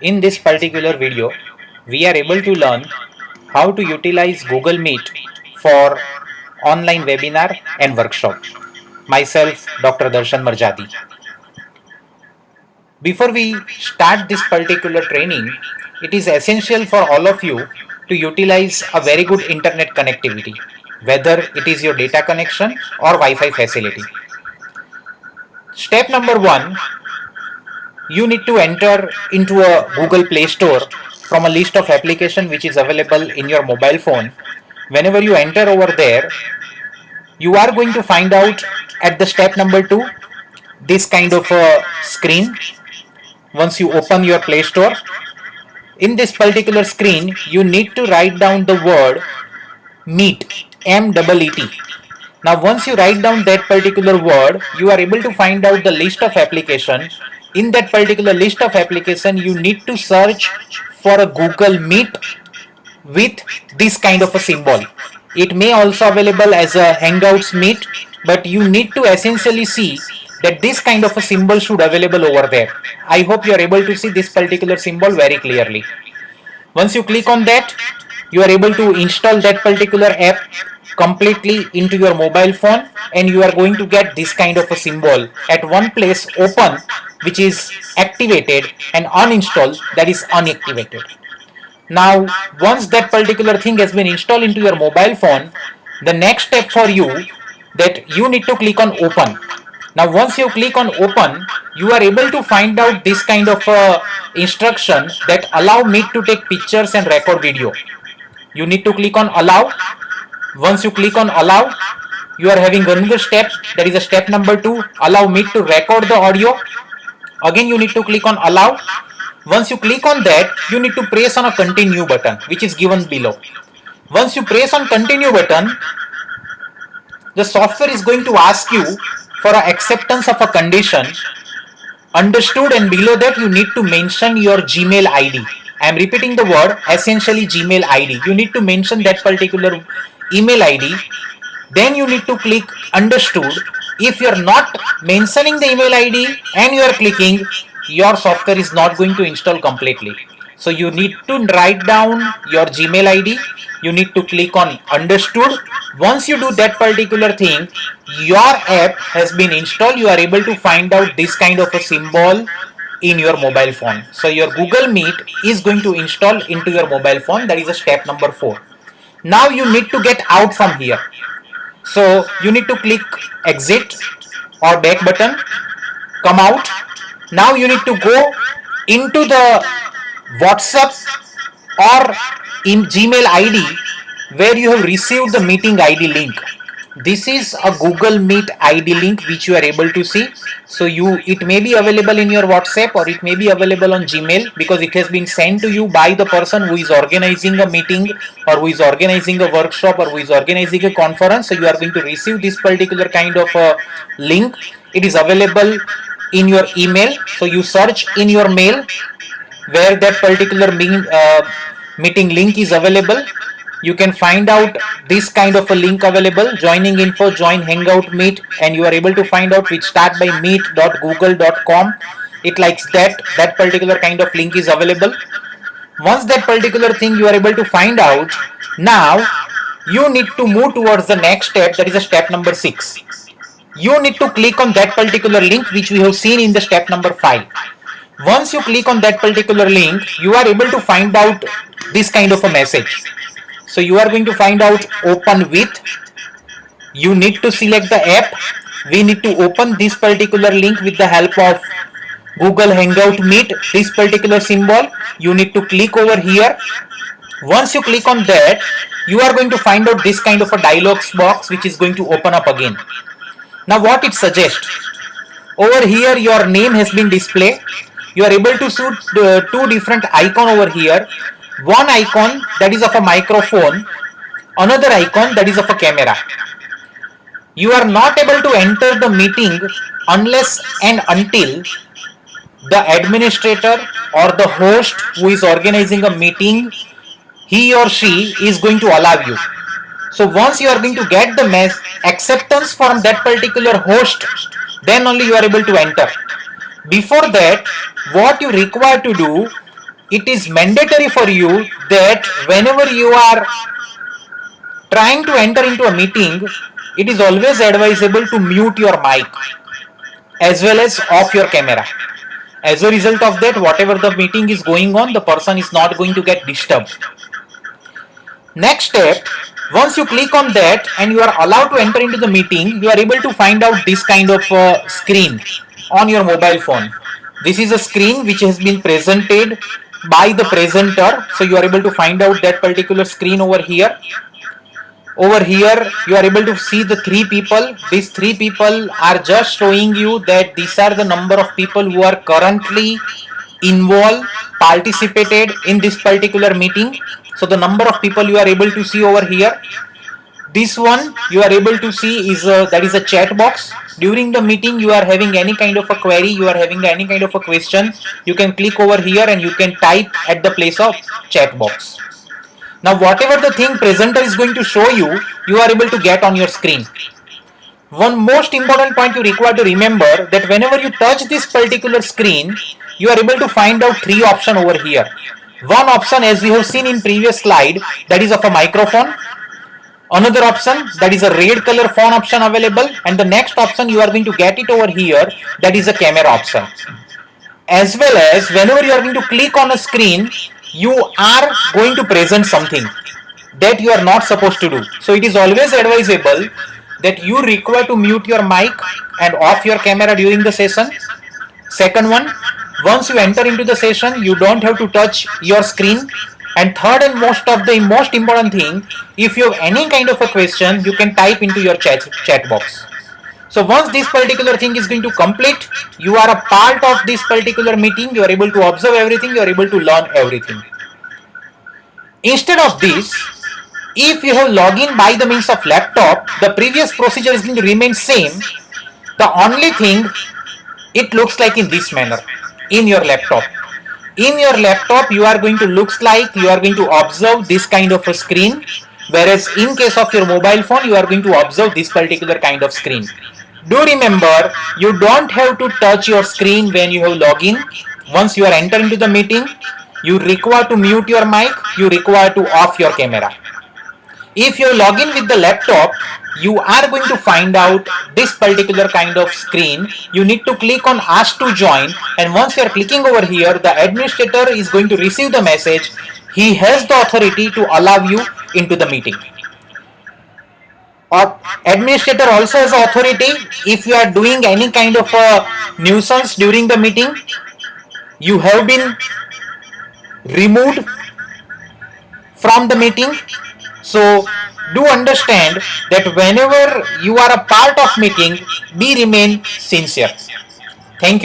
In this particular video, we are able to learn how to utilize Google Meet for online webinar and workshop. Myself, Dr. Darshan Marjadi. Before we start this particular training, it is essential for all of you to utilize a very good internet connectivity, whether it is your data connection or Wi-Fi facility. Step number one, you need to enter into a Google Play Store from a list of application which is available in your mobile phone. Whenever you enter over there, you are going to find out at the step number 2 this kind of a screen. Once you open your Play Store, in this particular screen you need to write down the word meet, MEET. Now once you write down that particular word, you are able to find out the list of application. In that particular list of application, you need to search for a Google Meet with this kind of a symbol. It may also available as a Hangouts Meet, but you need to essentially see that this kind of a symbol should available over there. I hope you are able to see this particular symbol very clearly. Once you click on that, you are able to install that particular app completely into your mobile phone, and you are going to get this kind of a symbol at one place open, which is activated, and uninstall, that is unactivated. Now once that particular thing has been installed into your mobile phone, the next step for you, that you need to click on open. Now once you click on open, you are able to find out this kind of instruction that allow me to take pictures and record video. You need to click on allow. Once you click on allow, you are having another step, that is a step number 2, allow me to record the audio. Again you need to click on allow. Once you click on that, you need to press on a continue button which is given below. Once you press on continue button, the software is going to ask you for an acceptance of a condition. Understood, and below that you need to mention your Gmail ID. I am repeating the word, essentially Gmail ID. You need to mention that particular email ID. Then you need to click understood. If you are not mentioning the email ID and you are clicking, your software is not going to install completely. So you need to write down your Gmail ID. You need to click on understood. Once you do that particular thing, your app has been installed. You are able to find out this kind of a symbol in your mobile phone. So your Google Meet is going to install into your mobile phone. That is a step number 4. Now you need to get out from here. So you need to click exit or back button, come out. Now you need to go into the WhatsApp or in Gmail ID where you have received the meeting ID link. This is a Google Meet ID link which you are able to see. So it may be available in your WhatsApp or it may be available on Gmail, because it has been sent to you by the person who is organizing a meeting or who is organizing a workshop or who is organizing a conference. So you are going to receive this particular kind of a link. It is available in your email. So you search in your mail where that particular meeting link is available. You can find out this kind of a link available, joining info, join Hangout Meet, and you are able to find out which start by meet.google.com. It likes that particular kind of link is available. Once that particular thing you are able to find out, now you need to move towards the next step, that is a step number 6. You need to click on that particular link which we have seen in the step number 5. Once you click on that particular link, you are able to find out this kind of a message. So you are going to find out open with. You need to select the app. We need to open this particular link with the help of Google Hangout Meet, this particular symbol. You need to click over here. Once you click on that, you are going to find out this kind of a dialog box which is going to open up again. Now what it suggests, over here your name has been displayed. You are able to see 2 different icon over here. One icon that is of a microphone, another icon that is of a camera. You are not able to enter the meeting unless and until the administrator or the host who is organizing a meeting, he or she is going to allow you. So once you are going to get the acceptance from that particular host, then only you are able to enter. Before that, what you require to do, it is mandatory for you that whenever you are trying to enter into a meeting, it is always advisable to mute your mic as well as off your camera. As a result of that, whatever the meeting is going on, the person is not going to get disturbed. Next step, once you click on that and you are allowed to enter into the meeting, you are able to find out this kind of screen on your mobile phone. This is a screen which has been presented by the presenter. So you are able to find out that particular screen over here. Over here, you are able to see the three people. These three people are just showing you that these are the number of people who are currently involved, participated in this particular meeting. So the number of people you are able to see over here. This one you are able to see is that is a chat box. During the meeting, you are having any kind of a query, you are having any kind of a question, you can click over here and you can type at the place of chat box. Now whatever the thing presenter is going to show you, you are able to get on your screen. One most important point you require to remember that whenever you touch this particular screen, you are able to find out three options over here. One option, as we have seen in previous slide, that is of a microphone. Another option, that is a red color phone option available, and the next option you are going to get it over here, that is a camera option. As well as whenever you are going to click on a screen, you are going to present something that you are not supposed to do. So it is always advisable that you require to mute your mic and off your camera during the session. Second one, once you enter into the session, you don't have to touch your screen. And third and most important thing, if you have any kind of a question, you can type into your chat box. So once this particular thing is going to complete, you are a part of this particular meeting, you are able to observe everything, you are able to learn everything. Instead of this, if you have login by the means of laptop, the previous procedure is going to remain same. The only thing, it looks like in this manner in your laptop. In your laptop, you are going to looks like you are going to observe this kind of a screen, whereas in case of your mobile phone, you are going to observe this particular kind of screen. Do remember, you don't have to touch your screen when you have login. Once you are entering into the meeting, you require to mute your mic, you require to off your camera. If you log in with the laptop, you are going to find out this particular kind of screen. You need to click on ask to join, and once you are clicking over here, the administrator is going to receive the message. He has the authority to allow you into the meeting. Administrator also has authority if you are doing any kind of a nuisance during the meeting, you have been removed from the meeting. So do understand that whenever you are a part of meeting, be remain sincere. Thank you.